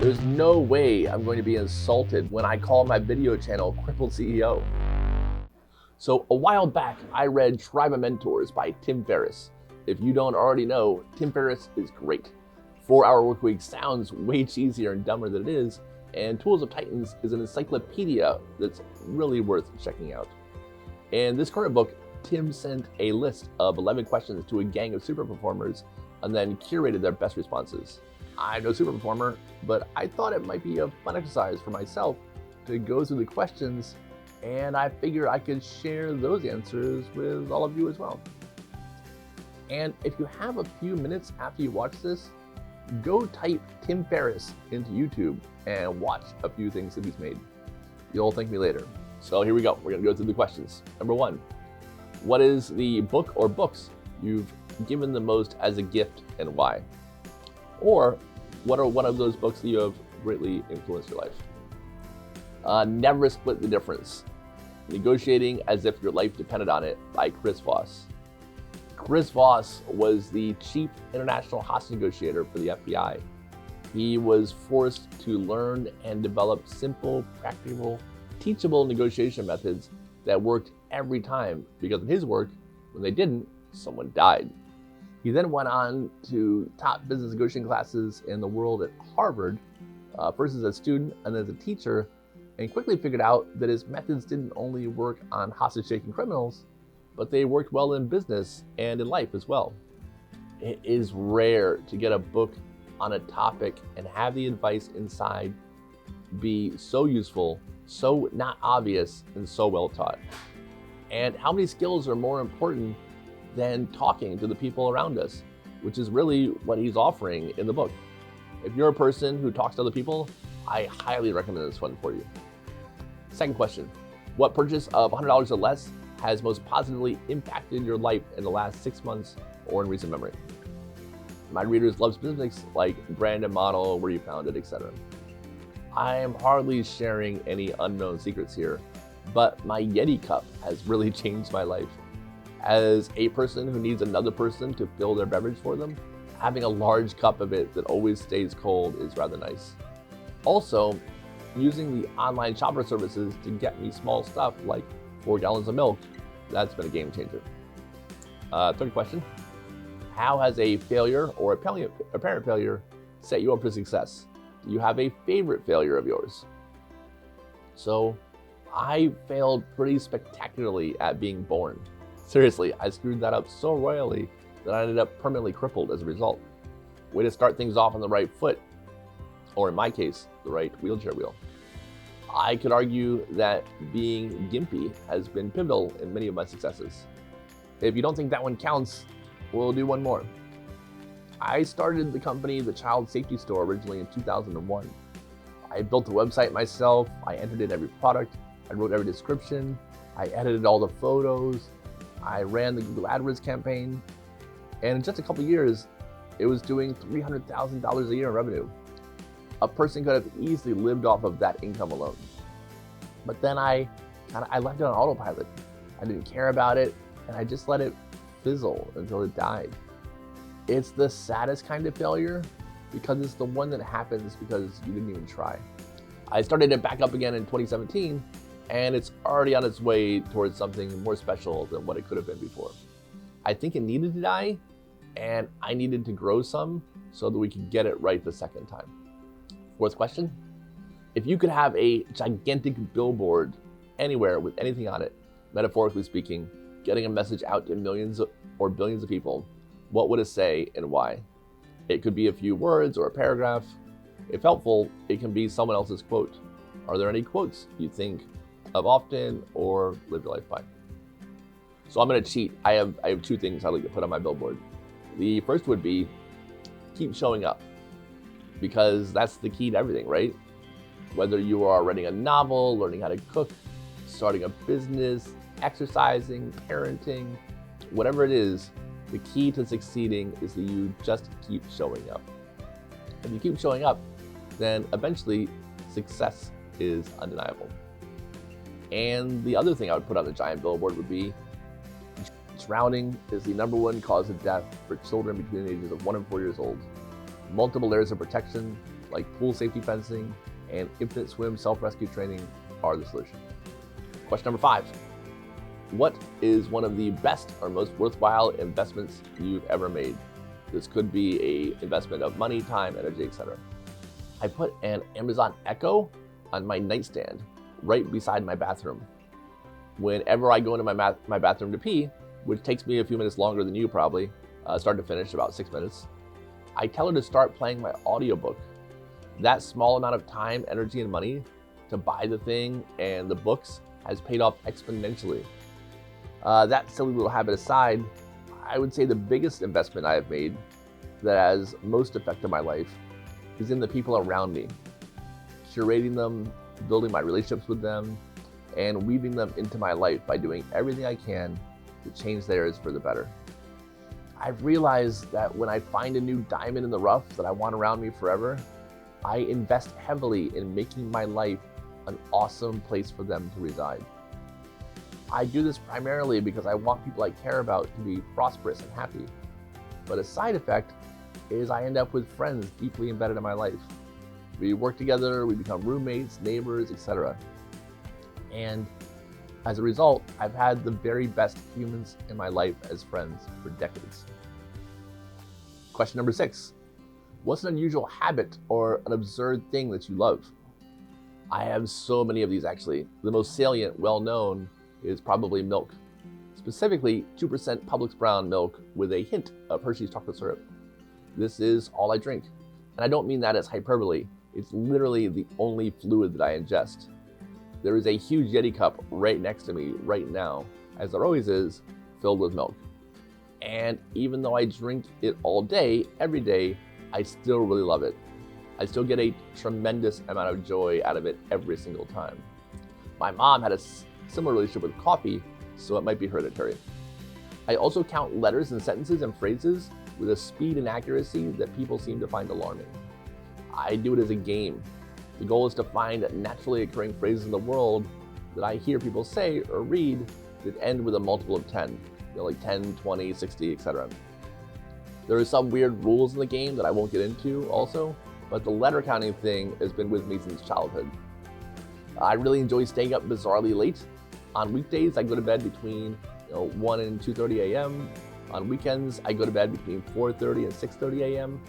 There's no way I'm going to be insulted when I call my video channel Crippled CEO. So a while back, I read Tribe of Mentors by Tim Ferriss. If you don't already know, Tim Ferriss is great. 4-Hour Workweek sounds way cheesier and dumber than it is, and Tools of Titans is an encyclopedia that's really worth checking out. In this current book, Tim sent a list of 11 questions to a gang of super performers and then curated their best responses. I'm no super performer, but I thought it might be a fun exercise for myself to go through the questions, and I figured I could share those answers with all of you as well. And if you have a few minutes after you watch this, go type Tim Ferriss into YouTube and watch a few things that he's made. You'll thank me later. So here we go. We're gonna go through the questions. Number 1, what is the book or books you've given the most as a gift and why? Or what are one of those books that you have greatly influenced your life? Never Split the Difference. Negotiating as if your life depended on it by Chris Voss. Chris Voss was the chief international hostage negotiator for the FBI. He was forced to learn and develop simple, practical, teachable negotiation methods that worked every time, because in his work, when they didn't, someone died. He then went on to top business negotiating classes in the world at Harvard, first as a student and then as a teacher, and quickly figured out that his methods didn't only work on hostage-taking criminals, but they worked well in business and in life as well. It is rare to get a book on a topic and have the advice inside be so useful, so not obvious, and so well taught. And how many skills are more important than talking to the people around us, which is really what he's offering in the book. If you're a person who talks to other people, I highly recommend this one for you. Second question, what purchase of $100 or less has most positively impacted your life in the last 6 months or in recent memory? My readers love specifics like brand and model, where you found it, etc. I am hardly sharing any unknown secrets here, but my Yeti cup has really changed my life. As a person who needs another person to fill their beverage for them, having a large cup of it that always stays cold is rather nice. Also, using the online shopper services to get me small stuff like 4 gallons of milk, that's been a game changer. Third question, how has a failure or apparent failure set you up for success? Do you have a favorite failure of yours? So, I failed pretty spectacularly at being born. Seriously, I screwed that up so royally that I ended up permanently crippled as a result. Way to start things off on the right foot, or in my case, the right wheelchair wheel. I could argue that being gimpy has been pivotal in many of my successes. If you don't think that one counts, we'll do one more. I started the company, the Child Safety Store, originally in 2001. I built the website myself, I entered in every product, I wrote every description, I edited all the photos, I ran the Google AdWords campaign, and in just a couple years, it was doing $300,000 a year in revenue. A person could have easily lived off of that income alone. But then I left it on autopilot. I didn't care about it, and I just let it fizzle until it died. It's the saddest kind of failure because it's the one that happens because you didn't even try. I started it back up again in 2017, and it's already on its way towards something more special than what it could have been before. I think it needed to die, and I needed to grow some so that we could get it right the second time. Fourth question, if you could have a gigantic billboard anywhere with anything on it, metaphorically speaking, getting a message out to millions or billions of people, what would it say and why? It could be a few words or a paragraph. If helpful, it can be someone else's quote. Are there any quotes you think of often or live your life by? So I'm gonna cheat. I have 2 things I'd like to put on my billboard. The first would be keep showing up, because that's the key to everything, right? Whether you are writing a novel, learning how to cook, starting a business, exercising, parenting, whatever it is, the key to succeeding is that you just keep showing up. If you keep showing up, then eventually success is undeniable. And the other thing I would put on the giant billboard would be drowning is the #1 cause of death for children between the ages of 1 and 4 years old. multiple layers of protection like pool safety fencing and infinite swim self-rescue training are the solution. Question number 5. What is one of the best or most worthwhile investments you've ever made? This could be an investment of money, time, energy, etc. I put an Amazon Echo on my nightstand right beside my bathroom. Whenever I go into my bathroom to pee, which takes me a few minutes longer than you probably, start to finish about 6 minutes, I tell her to start playing my audiobook. That small amount of time, energy, and money to buy the thing and the books has paid off exponentially. That silly little habit aside, I would say the biggest investment I have made that has most affected my life is in the people around me. Curating them, building my relationships with them, and weaving them into my life by doing everything I can to change theirs for the better. I've realized that when I find a new diamond in the rough that I want around me forever, I invest heavily in making my life an awesome place for them to reside. I do this primarily because I want people I care about to be prosperous and happy. But a side effect is I end up with friends deeply embedded in my life. We work together, we become roommates, neighbors, etc. And as a result, I've had the very best humans in my life as friends for decades. Question number 6. What's an unusual habit or an absurd thing that you love? I have so many of these actually. The most salient, well-known, is probably milk. Specifically, 2% Publix brown milk with a hint of Hershey's chocolate syrup. This is all I drink. And I don't mean that as hyperbole. It's literally the only fluid that I ingest. There is a huge Yeti cup right next to me right now, as there always is, filled with milk. And even though I drink it all day, every day, I still really love it. I still get a tremendous amount of joy out of it every single time. My mom had a similar relationship with coffee, so it might be hereditary. I also count letters and sentences and phrases with a speed and accuracy that people seem to find alarming. I do it as a game. The goal is to find naturally occurring phrases in the world that I hear people say or read that end with a multiple of 10, like 10, 20, 60, etc. There are some weird rules in the game that I won't get into also, but the letter counting thing has been with me since childhood. I really enjoy staying up bizarrely late. On weekdays, I go to bed between 1 and 2:30 a.m. On weekends, I go to bed between 4:30 and 6:30 a.m.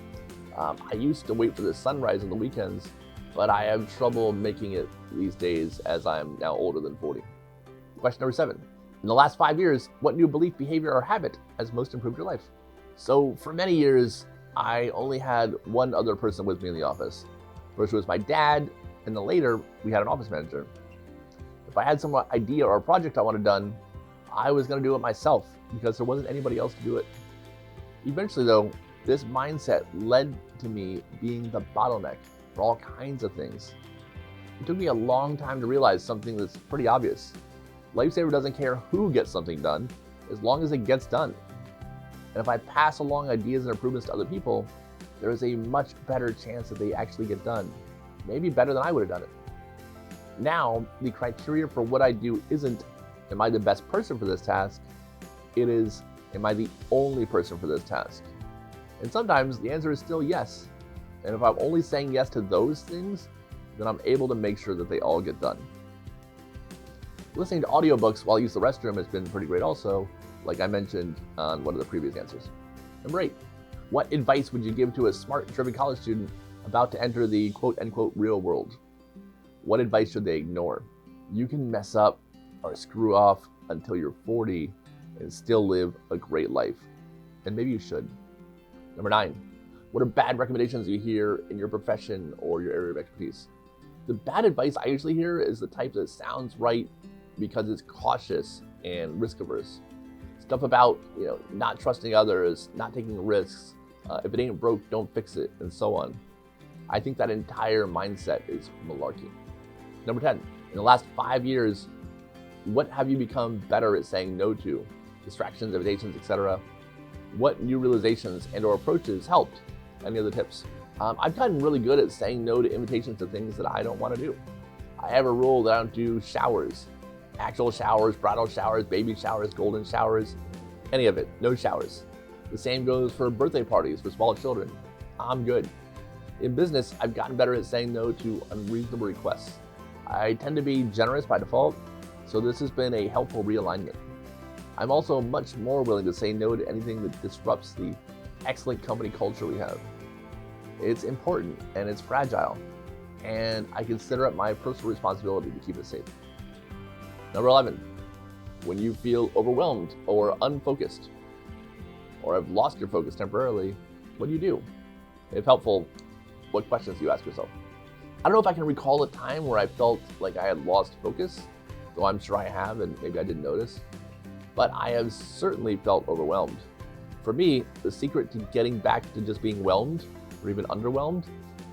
I used to wait for the sunrise on the weekends, but I have trouble making it these days as I'm now older than 40. Question number 7. In the last 5 years, what new belief, behavior, or habit has most improved your life? So for many years, I only had one other person with me in the office. First was my dad, and then later we had an office manager. If I had some idea or a project I wanted done, I was going to do it myself because there wasn't anybody else to do it. Eventually though, this mindset led to me being the bottleneck for all kinds of things. It took me a long time to realize something that's pretty obvious. Lifesaver doesn't care who gets something done, as long as it gets done. And if I pass along ideas and improvements to other people, there is a much better chance that they actually get done. Maybe better than I would have done it. Now, the criteria for what I do isn't, am I the best person for this task? It is, am I the only person for this task? And sometimes the answer is still yes. And if I'm only saying yes to those things, then I'm able to make sure that they all get done. Listening to audiobooks while I use the restroom has been pretty great also, like I mentioned on one of the previous answers. Number 8, what advice would you give to a smart, driven college student about to enter the quote-unquote real world? What advice should they ignore? You can mess up or screw off until you're 40 and still live a great life. And maybe you should. Number 9, what are bad recommendations you hear in your profession or your area of expertise? The bad advice I usually hear is the type that sounds right because it's cautious and risk averse. Stuff about, not trusting others, not taking risks, if it ain't broke, don't fix it, and so on. I think that entire mindset is malarkey. Number 10, in the last 5 years, what have you become better at saying no to? Distractions, invitations, etc. What new realizations and or approaches helped? Any other tips? I've gotten really good at saying no to invitations to things that I don't want to do. I have a rule that I don't do showers. Actual showers, bridal showers, baby showers, golden showers, any of it, no showers. The same goes for birthday parties for small children. I'm good. In business, I've gotten better at saying no to unreasonable requests. I tend to be generous by default, so this has been a helpful realignment. I'm also much more willing to say no to anything that disrupts the excellent company culture we have. It's important and it's fragile, and I consider it my personal responsibility to keep it safe. Number 11, when you feel overwhelmed or unfocused, or have lost your focus temporarily, what do? If helpful, what questions do you ask yourself? I don't know if I can recall a time where I felt like I had lost focus, though I'm sure I have and maybe I didn't notice, but I have certainly felt overwhelmed. For me, the secret to getting back to just being whelmed or even underwhelmed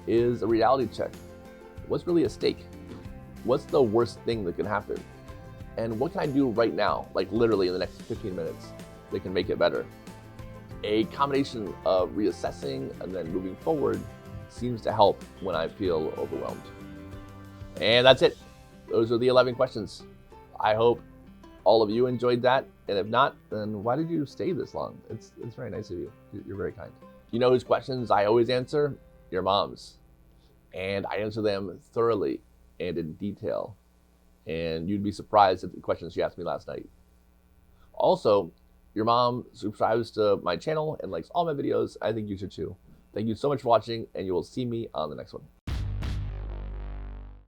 is a reality check. What's really at stake? What's the worst thing that can happen? And what can I do right now, like literally in the next 15 minutes, that can make it better? A combination of reassessing and then moving forward seems to help when I feel overwhelmed. And that's it. Those are the 11 questions. I hope all of you enjoyed that. And if not, then why did you stay this long? It's very nice of you. You're very kind. You know whose questions I always answer? Your mom's. And I answer them thoroughly and in detail. And you'd be surprised at the questions she asked me last night. Also, your mom subscribes to my channel and likes all my videos. I think you should too. Thank you so much for watching, and you will see me on the next one.